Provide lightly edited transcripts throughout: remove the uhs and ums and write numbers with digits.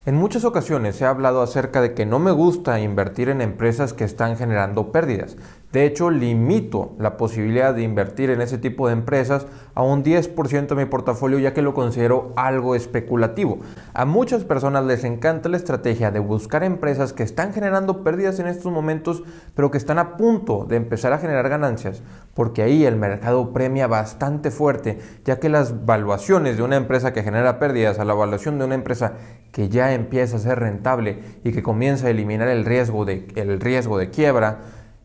En muchas ocasiones he hablado acerca de que no me gusta invertir en empresas que están generando pérdidas. De hecho, limito la posibilidad de invertir en ese tipo de empresas a un 10% de mi portafolio, ya que lo considero algo especulativo. A muchas personas les encanta la estrategia de buscar empresas que están generando pérdidas en estos momentos, pero que están a punto de empezar a generar ganancias, porque ahí el mercado premia bastante fuerte, ya que las valuaciones de una empresa que genera pérdidas a la valuación de una empresa que ya empieza a ser rentable y que comienza a eliminar el riesgo de quiebra,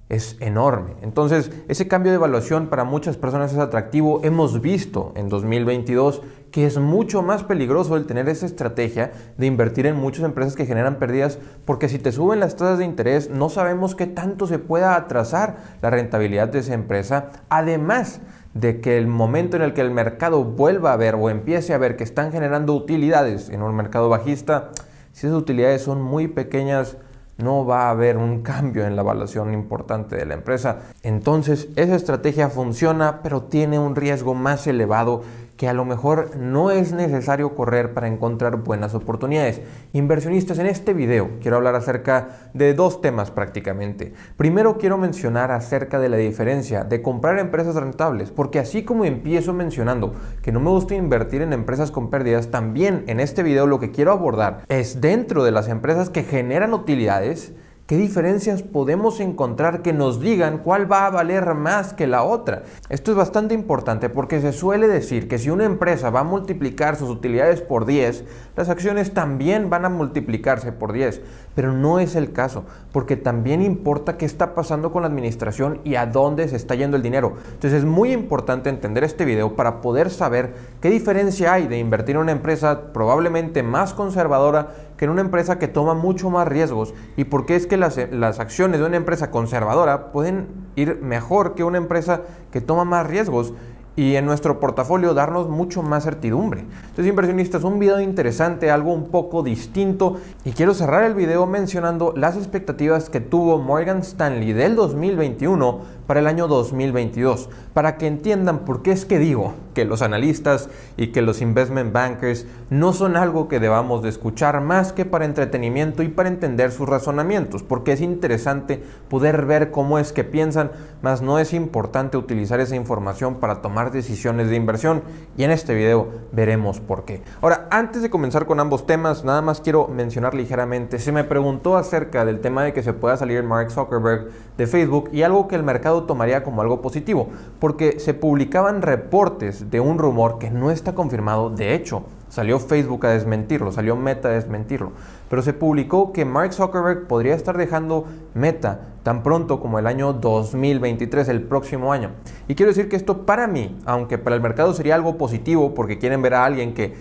es enorme. Entonces, ese cambio de evaluación para muchas personas es atractivo. Hemos visto en 2022 que es mucho más peligroso el tener esa estrategia de invertir en muchas empresas que generan pérdidas, porque si te suben las tasas de interés, no sabemos qué tanto se pueda atrasar la rentabilidad de esa empresa, además de que el momento en el que el mercado vuelva a ver o empiece a ver que están generando utilidades en un mercado bajista, si esas utilidades son muy pequeñas, no va a haber un cambio en la evaluación importante de la empresa. Entonces, esa estrategia funciona, pero tiene un riesgo más elevado que a lo mejor no es necesario correr para encontrar buenas oportunidades. Inversionistas, en este video quiero hablar acerca de dos temas prácticamente. Primero, quiero mencionar acerca de la diferencia de comprar empresas rentables, porque así como empiezo mencionando que no me gusta invertir en empresas con pérdidas, también en este video lo que quiero abordar es, dentro de las empresas que generan utilidades, ¿qué diferencias podemos encontrar que nos digan cuál va a valer más que la otra? Esto es bastante importante porque se suele decir que si una empresa va a multiplicar sus utilidades por 10, las acciones también van a multiplicarse por 10, pero no es el caso, porque también importa qué está pasando con la administración y a dónde se está yendo el dinero. Entonces es muy importante entender este video para poder saber qué diferencia hay de invertir en una empresa probablemente más conservadora que en una empresa que toma mucho más riesgos, y por qué es que las acciones de una empresa conservadora pueden ir mejor que una empresa que toma más riesgos y en nuestro portafolio darnos mucho más certidumbre. Entonces, inversionistas, un video interesante, algo un poco distinto, y quiero cerrar el video mencionando las expectativas que tuvo Morgan Stanley del 2021 para el año 2022, para que entiendan por qué es que digo que los analistas y que los investment bankers no son algo que debamos de escuchar más que para entretenimiento y para entender sus razonamientos, porque es interesante poder ver cómo es que piensan, más no es importante utilizar esa información para tomar decisiones de inversión, y en este video veremos por qué. Ahora, antes de comenzar con ambos temas, nada más quiero mencionar ligeramente, se me preguntó acerca del tema de que se pueda salir Mark Zuckerberg de Facebook, y algo que el mercado tomaría como algo positivo, porque se publicaban reportes de un rumor que no está confirmado. De hecho, salió Facebook a desmentirlo, salió Meta a desmentirlo, pero se publicó que Mark Zuckerberg podría estar dejando Meta tan pronto como el año 2023, el próximo año. Y quiero decir que esto, para mí, aunque para el mercado sería algo positivo porque quieren ver a alguien que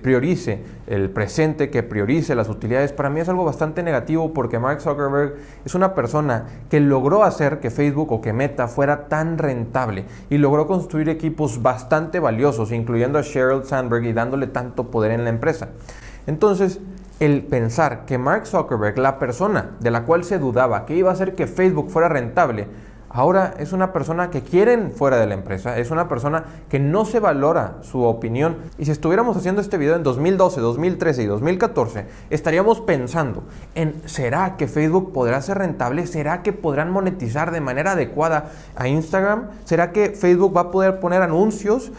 priorice el presente, que priorice las utilidades, para mí es algo bastante negativo, porque Mark Zuckerberg es una persona que logró hacer que Facebook o que Meta fuera tan rentable y logró construir equipos bastante valiosos, incluyendo a Sheryl Sandberg, y dándole tanto poder en la empresa. Entonces, el pensar que Mark Zuckerberg, la persona de la cual se dudaba que iba a hacer que Facebook fuera rentable, ahora es una persona que quieren fuera de la empresa, es una persona que no se valora su opinión. Y si estuviéramos haciendo este video en 2012, 2013 y 2014, estaríamos pensando en, ¿será que Facebook podrá ser rentable? ¿Será que podrán monetizar de manera adecuada a Instagram? ¿Será que Facebook va a poder poner anuncios?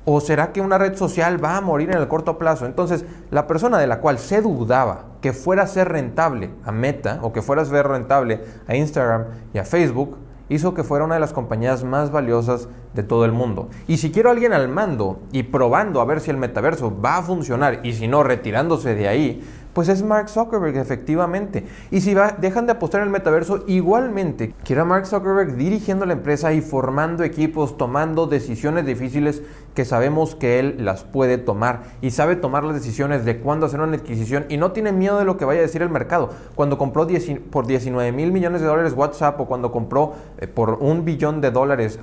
¿O será que una red social va a morir en el corto plazo? Entonces, la persona de la cual se dudaba que fuera a ser rentable a Meta, o que fuera a ser rentable a Instagram y a Facebook, hizo que fuera una de las compañías más valiosas de todo el mundo. Y si quiero a alguien al mando y probando a ver si el metaverso va a funcionar, y si no, retirándose de ahí, pues es Mark Zuckerberg, efectivamente. Y si dejan de apostar en el metaverso, igualmente quiero a Mark Zuckerberg dirigiendo la empresa y formando equipos, tomando decisiones difíciles que sabemos que él las puede tomar, y sabe tomar las decisiones de cuándo hacer una adquisición, y no tiene miedo de lo que vaya a decir el mercado. Cuando compró por $19 mil millones WhatsApp, o cuando compró por $1 billón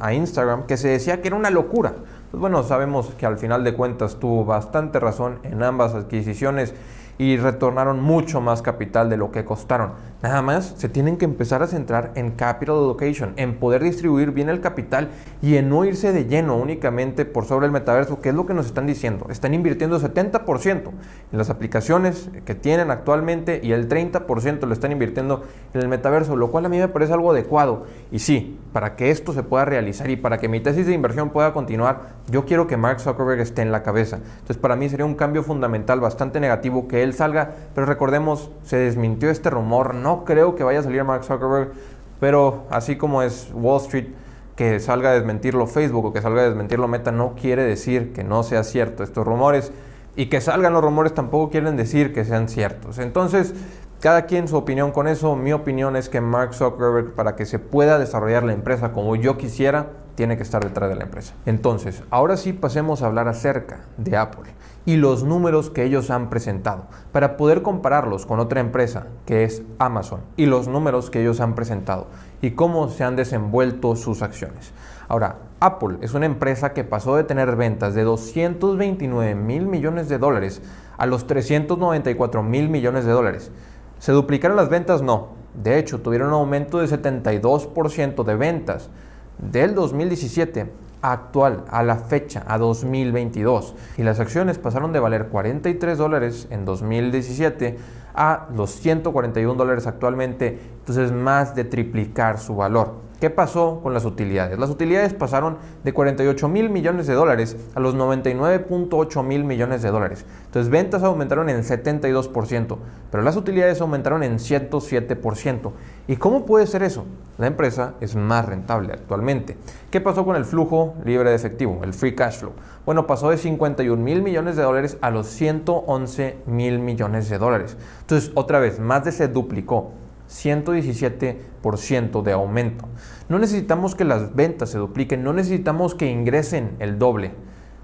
a Instagram, que se decía que era una locura, pues bueno, sabemos que al final de cuentas tuvo bastante razón en ambas adquisiciones. y retornaron mucho más capital de lo que costaron. Nada más se tienen que empezar a centrar en capital allocation, en poder distribuir bien el capital y en no irse de lleno únicamente por sobre el metaverso, que es lo que nos están diciendo. Están invirtiendo 70% en las aplicaciones que tienen actualmente y el 30% lo están invirtiendo en el metaverso, lo cual a mí me parece algo adecuado. Y sí, para que esto se pueda realizar y para que mi tesis de inversión pueda continuar, yo quiero que Mark Zuckerberg esté en la cabeza. Entonces, para mí sería un cambio fundamental bastante negativo que él salga, pero recordemos, se desmintió este rumor. No creo que vaya a salir Mark Zuckerberg, pero así como es Wall Street, que salga a desmentirlo Facebook o que salga a desmentirlo Meta, no quiere decir que no sea cierto estos rumores, y que salgan los rumores tampoco quieren decir que sean ciertos. Entonces, cada quien su opinión con eso. Mi opinión es que Mark Zuckerberg, para que se pueda desarrollar la empresa como yo quisiera, tiene que estar detrás de la empresa. Entonces, ahora sí pasemos a hablar acerca de Apple y los números que ellos han presentado, para poder compararlos con otra empresa que es Amazon y los números que ellos han presentado y cómo se han desenvuelto sus acciones. Ahora, Apple es una empresa que pasó de tener ventas de 229 mil millones de dólares a los 394 mil millones de dólares. ¿Se duplicaron las ventas? No. De hecho, tuvieron un aumento de 72% de ventas del 2017 actual a la fecha, a 2022. Y las acciones pasaron de valer 43 dólares en 2017 a los 141 dólares actualmente. Entonces, más de triplicar su valor. ¿Qué pasó con las utilidades? Las utilidades pasaron de 48 mil millones de dólares a los 99.8 mil millones de dólares. Entonces, ventas aumentaron en 72%, pero las utilidades aumentaron en 107%. ¿Y cómo puede ser eso? La empresa es más rentable actualmente. ¿Qué pasó con el flujo libre de efectivo, el free cash flow? Bueno, pasó de 51 mil millones de dólares a los 111 mil millones de dólares. Entonces, otra vez, más de se duplicó. 117% de aumento. No necesitamos que las ventas se dupliquen, no necesitamos que ingresen el doble.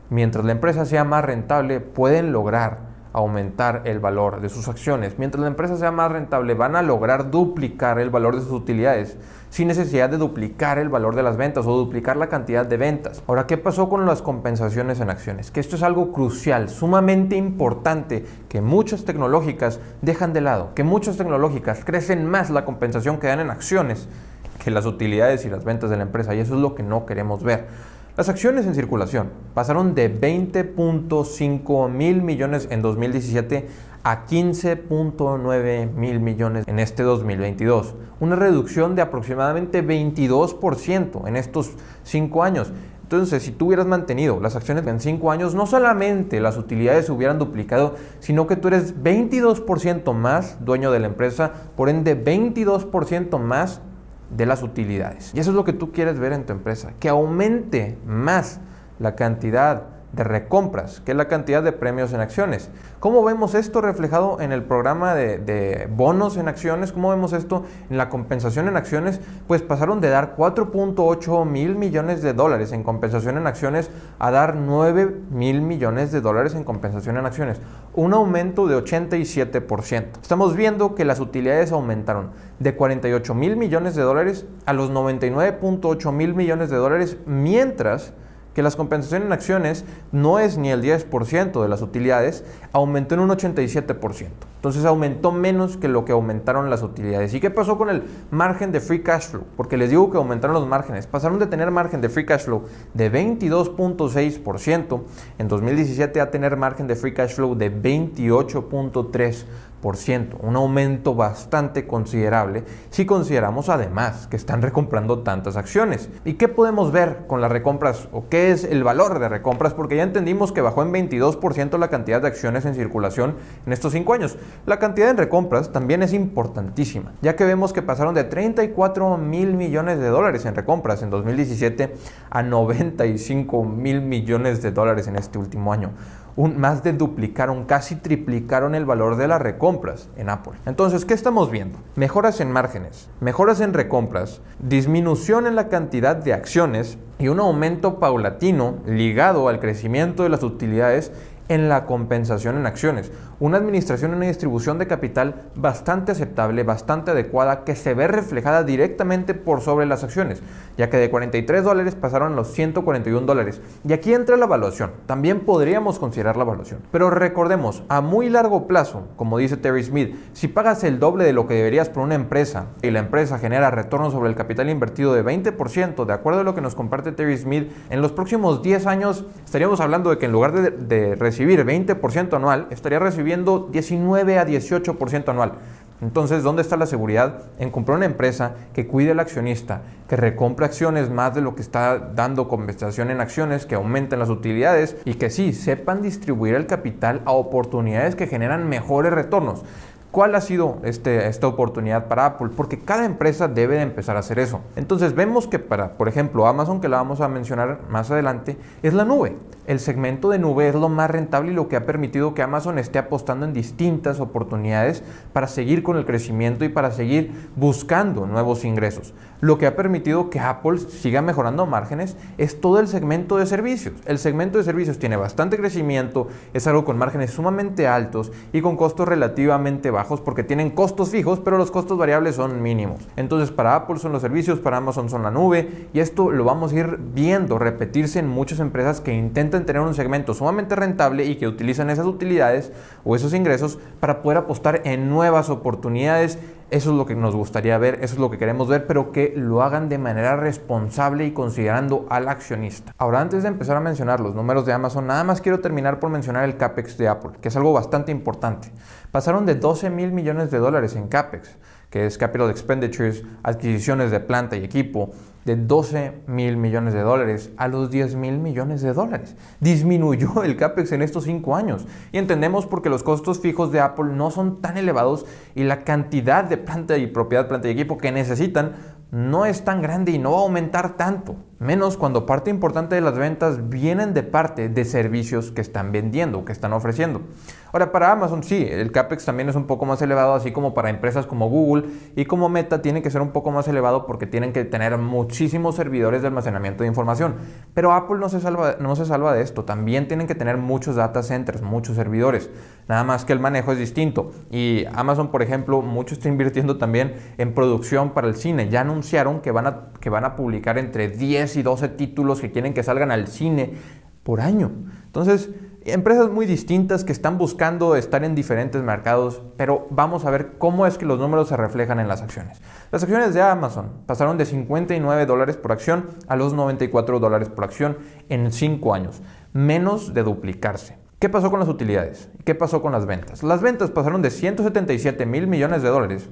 Mientras la empresa sea más rentable, pueden lograr aumentar el valor de sus acciones. Mientras la empresa sea más rentable, van a lograr duplicar el valor de sus utilidades sin necesidad de duplicar el valor de las ventas o duplicar la cantidad de ventas. Ahora, ¿qué pasó con las compensaciones en acciones? Que esto es algo crucial, sumamente importante, que muchas tecnológicas dejan de lado, que muchas tecnológicas crecen más la compensación que dan en acciones que las utilidades y las ventas de la empresa, y eso es lo que no queremos ver. Las acciones en circulación pasaron de 20.5 mil millones en 2017 a 15.9 mil millones en este 2022. Una reducción de aproximadamente 22% en estos 5 años. Entonces, si tú hubieras mantenido las acciones en 5 años, no solamente las utilidades se hubieran duplicado, sino que tú eres 22% más dueño de la empresa, por ende 22% más de las utilidades. Y eso es lo que tú quieres ver en tu empresa, que aumente más la cantidad de recompras que la cantidad de premios en acciones. ¿Cómo vemos esto reflejado en el programa de bonos en acciones? ¿Cómo vemos esto en la compensación en acciones? Pues pasaron de dar 4.8 mil millones de dólares en compensación en acciones a dar 9 mil millones de dólares en compensación en acciones. Un aumento de 87%. Estamos viendo que las utilidades aumentaron de 48 mil millones de dólares a los 99.8 mil millones de dólares, mientras que las compensaciones en acciones no es ni el 10% de las utilidades, aumentó en un 87%. Entonces aumentó menos que lo que aumentaron las utilidades. ¿Y qué pasó con el margen de free cash flow? Porque les digo que aumentaron los márgenes. Pasaron de tener margen de free cash flow de 22.6% en 2017 a tener margen de free cash flow de 28.3%. Un aumento bastante considerable si consideramos además que están recomprando tantas acciones. ¿Y qué podemos ver con las recompras o qué es el valor de recompras? Porque ya entendimos que bajó en 22% la cantidad de acciones en circulación en estos 5 años. La cantidad en recompras también es importantísima, ya que vemos que pasaron de 34 mil millones de dólares en recompras en 2017 a 95 mil millones de dólares en este último año. Más de duplicaron, casi triplicaron el valor de las recompras en Apple. Entonces, ¿qué estamos viendo? Mejoras en márgenes, mejoras en recompras, disminución en la cantidad de acciones y un aumento paulatino ligado al crecimiento de las utilidades en la compensación en acciones. una administración y una distribución de capital bastante aceptable, bastante adecuada, que se ve reflejada directamente por sobre las acciones, ya que de $43 pasaron a los $141. Y aquí entra la evaluación. También podríamos considerar la evaluación. Pero recordemos, a muy largo plazo, como dice Terry Smith, si pagas el doble de lo que deberías por una empresa y la empresa genera retorno sobre el capital invertido de 20%, de acuerdo a lo que nos comparte Terry Smith, en los próximos 10 años estaríamos hablando de que en lugar de recibir 20% anual, estaría recibiendo 19 a 18% anual. Entonces, ¿dónde está la seguridad? En comprar una empresa que cuide al accionista, que recompre acciones más de lo que está dando compensación en acciones, que aumenten las utilidades y que sí, sepan distribuir el capital a oportunidades que generan mejores retornos. ¿Cuál ha sido esta oportunidad para Apple? Porque cada empresa debe de empezar a hacer eso. Entonces vemos que para, por ejemplo, Amazon, que la vamos a mencionar más adelante, es la nube. El segmento de nube es lo más rentable y lo que ha permitido que Amazon esté apostando en distintas oportunidades para seguir con el crecimiento y para seguir buscando nuevos ingresos. Lo que ha permitido que Apple siga mejorando márgenes es todo el segmento de servicios. El segmento de servicios tiene bastante crecimiento, es algo con márgenes sumamente altos y con costos relativamente bajos porque tienen costos fijos, pero los costos variables son mínimos. Entonces para Apple son los servicios, para Amazon son la nube, y esto lo vamos a ir viendo repetirse en muchas empresas que intentan tener un segmento sumamente rentable y que utilizan esas utilidades o esos ingresos para poder apostar en nuevas oportunidades. Eso es lo que nos gustaría ver, eso es lo que queremos ver, pero que lo hagan de manera responsable y considerando al accionista. Ahora, antes de empezar a mencionar los números de Amazon, nada más quiero terminar por mencionar el CAPEX de Apple, que es algo bastante importante. Pasaron de 12 mil millones de dólares en CAPEX, que es Capital Expenditures, adquisiciones de planta y equipo, de 12 mil millones de dólares a los 10 mil millones de dólares. Disminuyó el CAPEX en estos 5 años. Y entendemos porque los costos fijos de Apple no son tan elevados y la cantidad de planta y propiedad, planta y equipo que necesitan no es tan grande y no va a aumentar tanto. Menos cuando parte importante de las ventas vienen de parte de servicios que están vendiendo, que están ofreciendo. Ahora, para Amazon sí, el CAPEX también es un poco más elevado, así como para empresas como Google y como Meta tiene que ser un poco más elevado porque tienen que tener muchísimos servidores de almacenamiento de información. Pero Apple no se salva de esto, también tienen que tener muchos data centers, muchos servidores. Nada más que el manejo es distinto. Y Amazon, por ejemplo, mucho está invirtiendo también en producción para el cine. Ya anunciaron que van a publicar entre 10 y 12 títulos que quieren que salgan al cine por año. Entonces, empresas muy distintas que están buscando estar en diferentes mercados, pero vamos a ver cómo es que los números se reflejan en las acciones. Las acciones de Amazon pasaron de $59 por acción a los $94 por acción en 5 años, menos de duplicarse. ¿Qué pasó con las utilidades? ¿Qué pasó con las ventas? Las ventas pasaron de 177 mil millones de dólares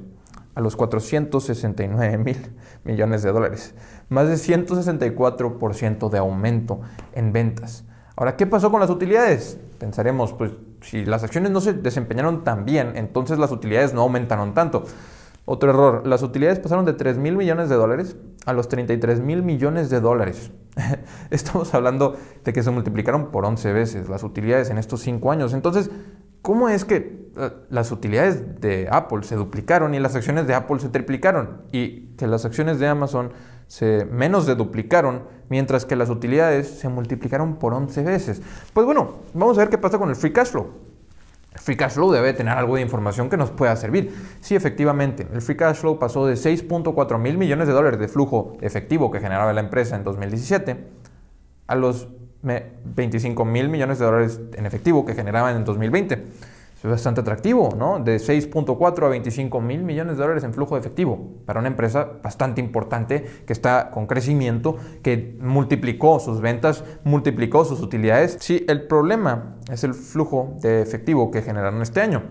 a los 469 mil millones de dólares. Más de 164% de aumento en ventas. Ahora, ¿qué pasó con las utilidades? Pensaremos, pues si las acciones no se desempeñaron tan bien, entonces las utilidades no aumentaron tanto. Otro error, las utilidades pasaron de 3 mil millones de dólares a los 33 mil millones de dólares. Estamos hablando de que se multiplicaron por 11 veces las utilidades en estos 5 años. Entonces, ¿cómo es que las utilidades de Apple se duplicaron y las acciones de Apple se triplicaron? Y que las acciones de Amazon se menos de duplicaron, mientras que las utilidades se multiplicaron por 11 veces. Pues bueno, vamos a ver qué pasa con el Free Cash Flow. El Free Cash Flow debe tener algo de información que nos pueda servir. Sí, efectivamente, el Free Cash Flow pasó de 6.4 mil millones de dólares de flujo efectivo que generaba la empresa en 2017 a los 25 mil millones de dólares en efectivo que generaban en 2020. Es bastante atractivo, ¿no? De 6.4 a 25 mil millones de dólares en flujo de efectivo para una empresa bastante importante que está con crecimiento, que multiplicó sus ventas, multiplicó sus utilidades. Sí, el problema es el flujo de efectivo que generaron este año.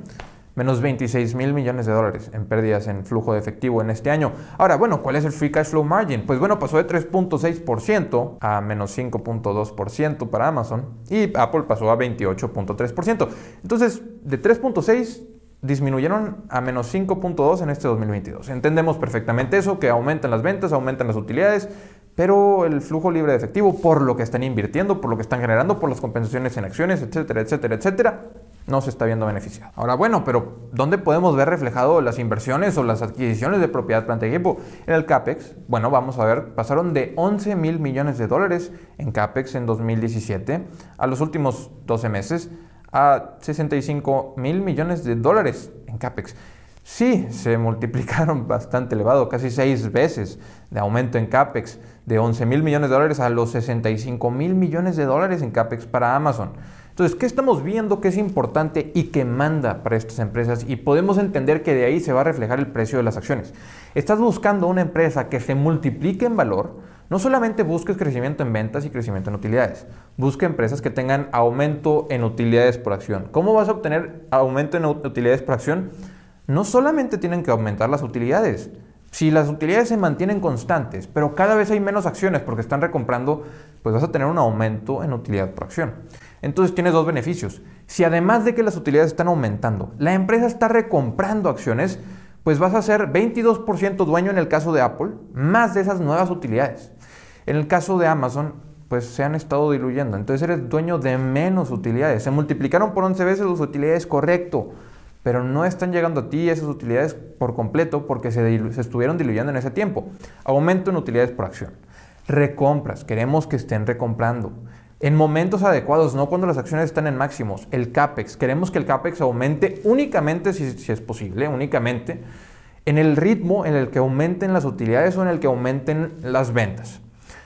Menos 26 mil millones de dólares en pérdidas en flujo de efectivo en este año. Ahora, bueno, ¿cuál es el Free Cash Flow Margin? Pues bueno, pasó de 3.6% a menos 5.2% para Amazon y Apple pasó a 28.3%. Entonces, de 3.6 disminuyeron a menos 5.2 en este 2022. Entendemos perfectamente eso, que aumentan las ventas, aumentan las utilidades, pero el flujo libre de efectivo, por lo que están invirtiendo, por lo que están generando, por las compensaciones en acciones, etcétera, etcétera, etcétera, no se está viendo beneficiado. Ahora, bueno, pero ¿dónde podemos ver reflejado las inversiones o las adquisiciones de propiedad, planta y equipo? En el CAPEX, bueno, vamos a ver, pasaron de 11 mil millones de dólares en CAPEX en 2017 a los últimos 12 meses a 65 mil millones de dólares en CAPEX. Sí, se multiplicaron bastante elevado, casi 6 veces de aumento en CAPEX, de 11 mil millones de dólares a los 65 mil millones de dólares en CAPEX para Amazon. Entonces, ¿qué estamos viendo que es importante y que manda para estas empresas? Y podemos entender que de ahí se va a reflejar el precio de las acciones. Estás buscando una empresa que se multiplique en valor. No solamente busques crecimiento en ventas y crecimiento en utilidades. Busca empresas que tengan aumento en utilidades por acción. ¿Cómo vas a obtener aumento en utilidades por acción? No solamente tienen que aumentar las utilidades. Si las utilidades se mantienen constantes, pero cada vez hay menos acciones porque están recomprando, pues vas a tener un aumento en utilidad por acción. Entonces tienes dos beneficios. Si además de que las utilidades están aumentando, la empresa está recomprando acciones, pues vas a ser 22% dueño en el caso de Apple, más de esas nuevas utilidades. En el caso de Amazon, pues se han estado diluyendo. Entonces eres dueño de menos utilidades. Se multiplicaron por 11 veces las utilidades, correcto, pero no están llegando a ti esas utilidades por completo porque se estuvieron diluyendo en ese tiempo. Aumento en utilidades por acción. Recompras, queremos que estén recomprando. En momentos adecuados, no cuando las acciones están en máximos. El CAPEX, queremos que el CAPEX aumente únicamente, si es posible, únicamente, en el ritmo en el que aumenten las utilidades o en el que aumenten las ventas.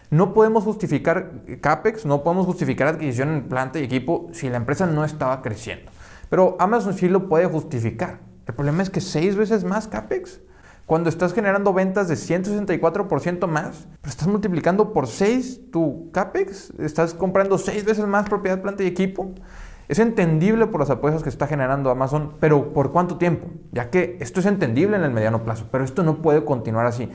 No podemos justificar CAPEX, no podemos justificar adquisición en planta y equipo si la empresa no estaba creciendo. Pero Amazon sí lo puede justificar. El problema es que 6 veces más CAPEX. Cuando estás generando ventas de 164% más, pero estás multiplicando por 6 tu CAPEX, estás comprando 6 veces más propiedad, planta y equipo. Es entendible por las apuestas que está generando Amazon, pero ¿por cuánto tiempo? Ya que esto es entendible en el mediano plazo, pero esto no puede continuar así.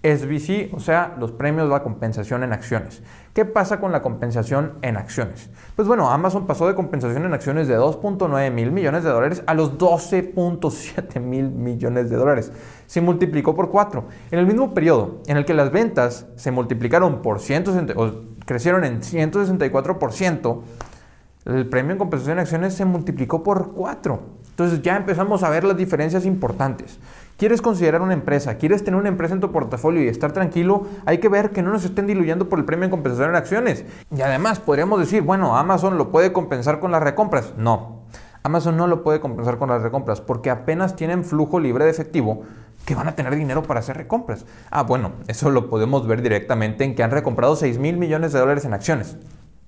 SBC, o sea, los premios de la compensación en acciones. ¿Qué pasa con la compensación en acciones? Pues bueno, Amazon pasó de compensación en acciones de 2.9 mil millones de dólares a los 12.7 mil millones de dólares. Se multiplicó por 4. En el mismo periodo en el que las ventas se multiplicaron por crecieron en 164%, el premio en compensación en acciones se multiplicó por 4. Entonces ya empezamos a ver las diferencias importantes. ¿Quieres considerar una empresa? ¿Quieres tener una empresa en tu portafolio y estar tranquilo? Hay que ver que no nos estén diluyendo por el premio en compensación en acciones. Y además podríamos decir, bueno, Amazon lo puede compensar con las recompras. No, Amazon no lo puede compensar con las recompras porque apenas tienen flujo libre de efectivo que van a tener dinero para hacer recompras. Bueno, eso lo podemos ver directamente en que han recomprado 6 mil millones de dólares en acciones.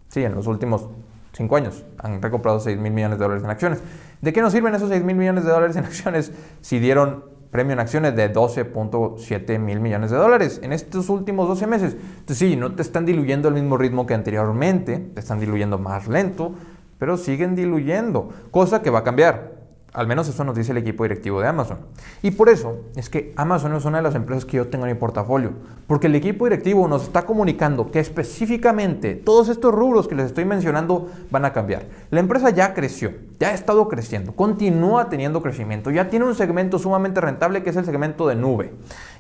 Sí, en los últimos 5 años han recomprado 6 mil millones de dólares en acciones. ¿De qué nos sirven esos 6 mil millones de dólares en acciones si dieron premio en acciones de 12.7 mil millones de dólares en estos últimos 12 meses? Entonces sí, no te están diluyendo al mismo ritmo que anteriormente, te están diluyendo más lento, pero siguen diluyendo, cosa que va a cambiar. Al menos eso nos dice el equipo directivo de Amazon. Y por eso es que Amazon es una de las empresas que yo tengo en mi portafolio. Porque el equipo directivo nos está comunicando que específicamente todos estos rubros que les estoy mencionando van a cambiar. La empresa ya creció, ya ha estado creciendo, continúa teniendo crecimiento, ya tiene un segmento sumamente rentable que es el segmento de nube.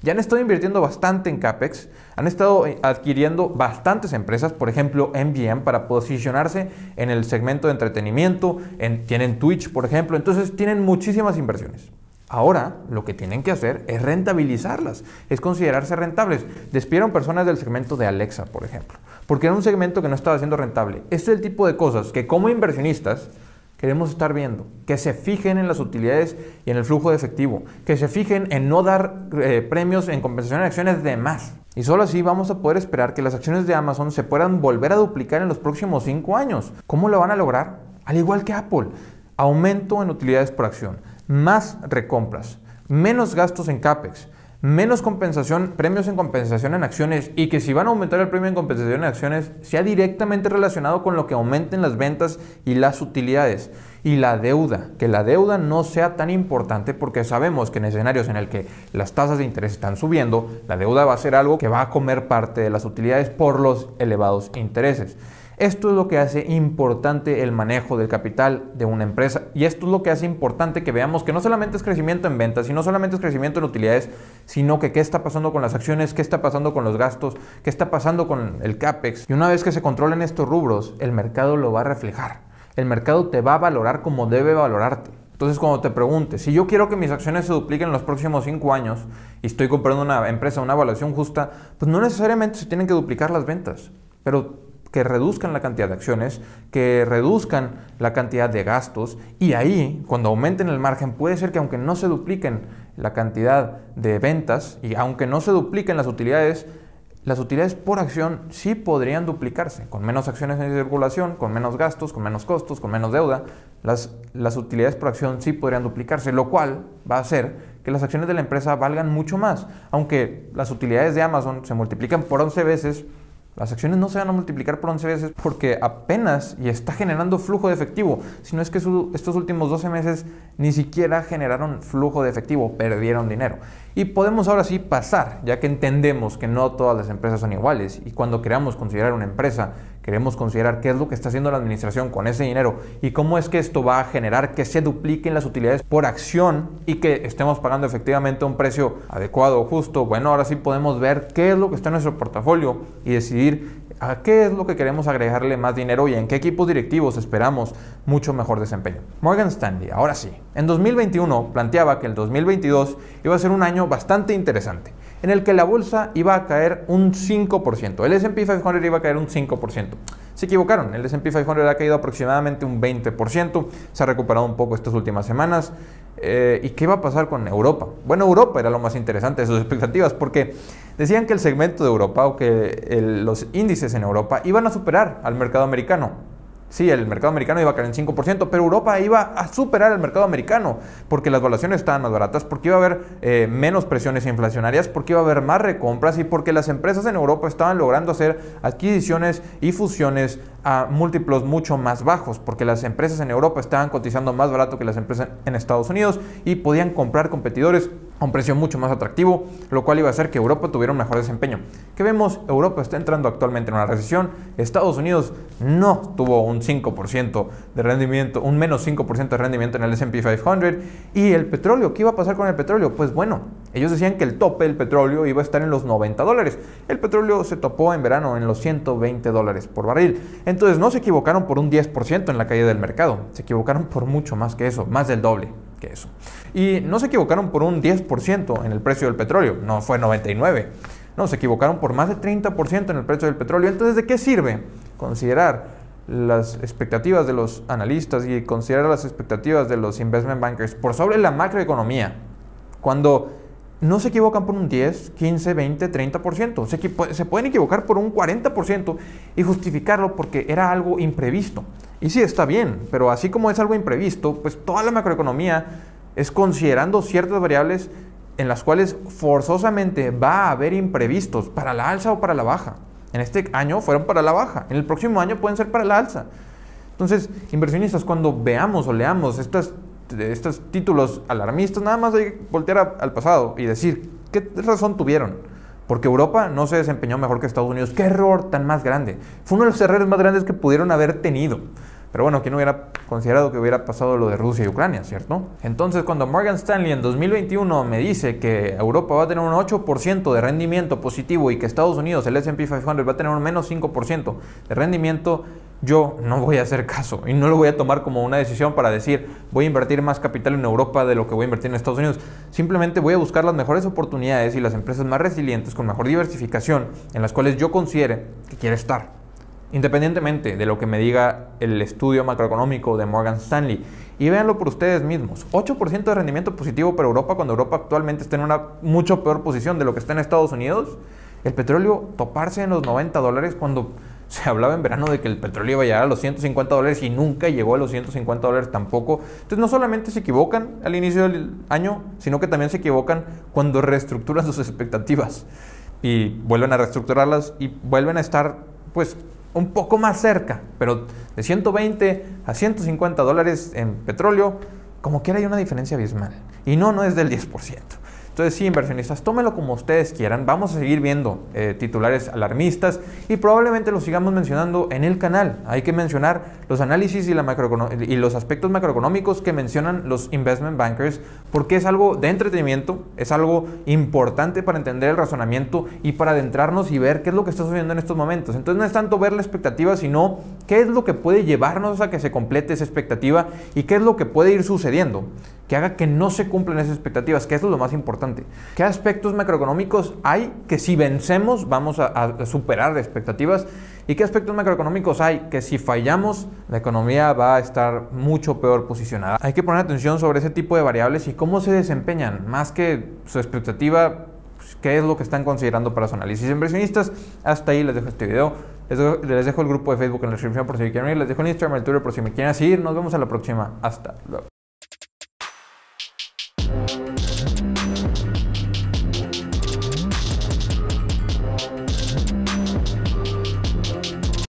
Ya han estado invirtiendo bastante en CAPEX, han estado adquiriendo bastantes empresas, por ejemplo MGM, para posicionarse en el segmento de entretenimiento, tienen Twitch, por ejemplo, entonces tienen muchísimas inversiones. Ahora lo que tienen que hacer es rentabilizarlas, es considerarse rentables. Despidieron personas del segmento de Alexa, por ejemplo, porque era un segmento que no estaba siendo rentable. Este es el tipo de cosas que como inversionistas queremos estar viendo, que se fijen en las utilidades y en el flujo de efectivo, que se fijen en no dar premios en compensación de acciones de más. Y solo así vamos a poder esperar que las acciones de Amazon se puedan volver a duplicar en los próximos 5 años. ¿Cómo lo van a lograr? Al igual que Apple, aumento en utilidades por acción, más recompras, menos gastos en CAPEX, menos compensación, premios en compensación en acciones, y que si van a aumentar el premio en compensación en acciones sea directamente relacionado con lo que aumenten las ventas y las utilidades. Y la deuda, que la deuda no sea tan importante, porque sabemos que en escenarios en el que las tasas de interés están subiendo, la deuda va a ser algo que va a comer parte de las utilidades por los elevados intereses. Esto es lo que hace importante el manejo del capital de una empresa, y esto es lo que hace importante que veamos que no solamente es crecimiento en ventas, y no solamente es crecimiento en utilidades, sino que qué está pasando con las acciones, qué está pasando con los gastos, qué está pasando con el CAPEX. Y una vez que se controlen estos rubros, el mercado lo va a reflejar. El mercado te va a valorar como debe valorarte. Entonces, cuando te preguntes, si yo quiero que mis acciones se dupliquen en los próximos 5 años y estoy comprando una empresa a una evaluación justa, pues no necesariamente se tienen que duplicar las ventas, pero que reduzcan la cantidad de acciones, que reduzcan la cantidad de gastos, y ahí, cuando aumenten el margen, puede ser que aunque no se dupliquen la cantidad de ventas y aunque no se dupliquen las utilidades por acción sí podrían duplicarse. Con menos acciones en circulación, con menos gastos, con menos costos, con menos deuda, las utilidades por acción sí podrían duplicarse, lo cual va a hacer que las acciones de la empresa valgan mucho más. Aunque las utilidades de Amazon se multiplican por 11 veces, las acciones no se van a multiplicar por 11 veces porque apenas y está generando flujo de efectivo. Si no es que estos últimos 12 meses ni siquiera generaron flujo de efectivo, perdieron dinero. Y podemos ahora sí pasar, ya que entendemos que no todas las empresas son iguales y cuando queramos considerar una empresa, queremos considerar qué es lo que está haciendo la administración con ese dinero y cómo es que esto va a generar que se dupliquen las utilidades por acción y que estemos pagando efectivamente un precio adecuado o justo. Bueno, ahora sí podemos ver qué es lo que está en nuestro portafolio y decidir a qué es lo que queremos agregarle más dinero y en qué equipos directivos esperamos mucho mejor desempeño. Morgan Stanley, ahora sí, en 2021 planteaba que el 2022 iba a ser un año bastante interesante, en el que la bolsa iba a caer un 5%, el S&P 500 iba a caer un 5%. Se equivocaron, el S&P 500 ha caído aproximadamente un 20%, se ha recuperado un poco estas últimas semanas. ¿Y qué va a pasar con Europa? Bueno, Europa era lo más interesante de sus expectativas porque decían que el segmento de Europa o que los índices en Europa iban a superar al mercado americano. Sí, el mercado americano iba a caer en 5%, pero Europa iba a superar al mercado americano porque las valuaciones estaban más baratas, porque iba a haber menos presiones inflacionarias, porque iba a haber más recompras y porque las empresas en Europa estaban logrando hacer adquisiciones y fusiones a múltiplos mucho más bajos, porque las empresas en Europa estaban cotizando más barato que las empresas en Estados Unidos y podían comprar competidores a un precio mucho más atractivo, lo cual iba a hacer que Europa tuviera un mejor desempeño. ¿Qué vemos? Europa está entrando actualmente en una recesión, Estados Unidos no tuvo un 5% de rendimiento, un menos 5% de rendimiento en el S&P 500. Y el petróleo, ¿qué iba a pasar con el petróleo? Pues bueno, ellos decían que el tope del petróleo iba a estar en los $90. El petróleo se topó en verano en los $120 por barril. Entonces no se equivocaron por un 10% en la caída del mercado, se equivocaron por mucho más que eso, más del doble que eso. Y no se equivocaron por un 10% en el precio del petróleo, no fue 99%. No, se equivocaron por más de 30% en el precio del petróleo. Entonces, ¿de qué sirve considerar las expectativas de los analistas y considerar las expectativas de los investment bankers por sobre la macroeconomía cuando no se equivocan por un 10, 15, 20, 30%? Se pueden equivocar por un 40% y justificarlo porque era algo imprevisto. Y sí, está bien, pero así como es algo imprevisto, pues toda la macroeconomía es considerando ciertas variables en las cuales forzosamente va a haber imprevistos para la alza o para la baja. En este año fueron para la baja, en el próximo año pueden ser para la alza. Entonces, inversionistas, cuando veamos o leamos estos títulos alarmistas, nada más hay que voltear al pasado y decir, ¿qué razón tuvieron? Porque Europa no se desempeñó mejor que Estados Unidos. ¡Qué error tan más grande! Fue uno de los errores más grandes que pudieron haber tenido. Pero bueno, ¿quién hubiera considerado que hubiera pasado lo de Rusia y Ucrania, cierto? Entonces, cuando Morgan Stanley en 2021 me dice que Europa va a tener un 8% de rendimiento positivo y que Estados Unidos, el S&P 500, va a tener un menos 5% de rendimiento, yo no voy a hacer caso y no lo voy a tomar como una decisión para decir voy a invertir más capital en Europa de lo que voy a invertir en Estados Unidos. Simplemente voy a buscar las mejores oportunidades y las empresas más resilientes con mejor diversificación en las cuales yo considere que quiere estar, independientemente de lo que me diga el estudio macroeconómico de Morgan Stanley. Y véanlo por ustedes mismos, 8% de rendimiento positivo para Europa cuando Europa actualmente está en una mucho peor posición de lo que está en Estados Unidos. El petróleo toparse en los $90 cuando se hablaba en verano de que el petróleo iba a llegar a los $150 y nunca llegó a los $150 tampoco. Entonces no solamente se equivocan al inicio del año, sino que también se equivocan cuando reestructuran sus expectativas y vuelven a reestructurarlas y vuelven a estar pues un poco más cerca, pero de 120 a $150 en petróleo, como quiera hay una diferencia abismal. Y no es del 10%. Entonces sí, inversionistas, tómenlo como ustedes quieran. Vamos a seguir viendo titulares alarmistas y probablemente los sigamos mencionando en el canal. Hay que mencionar los análisis y los aspectos macroeconómicos que mencionan los investment bankers porque es algo de entretenimiento, es algo importante para entender el razonamiento y para adentrarnos y ver qué es lo que está sucediendo en estos momentos. Entonces no es tanto ver la expectativa, sino qué es lo que puede llevarnos a que se complete esa expectativa y qué es lo que puede ir sucediendo que haga que no se cumplan esas expectativas, que eso es lo más importante. ¿Qué aspectos macroeconómicos hay que si vencemos vamos a superar expectativas? ¿Y qué aspectos macroeconómicos hay? Que si fallamos, la economía va a estar mucho peor posicionada. Hay que poner atención sobre ese tipo de variables y cómo se desempeñan, más que su expectativa, pues, qué es lo que están considerando para su análisis. Inversionistas, hasta ahí les dejo este video. Les dejo el grupo de Facebook en la descripción por si quieren ir. Les dejo el Instagram, el Twitter por si me quieren seguir. Nos vemos a la próxima. Hasta luego.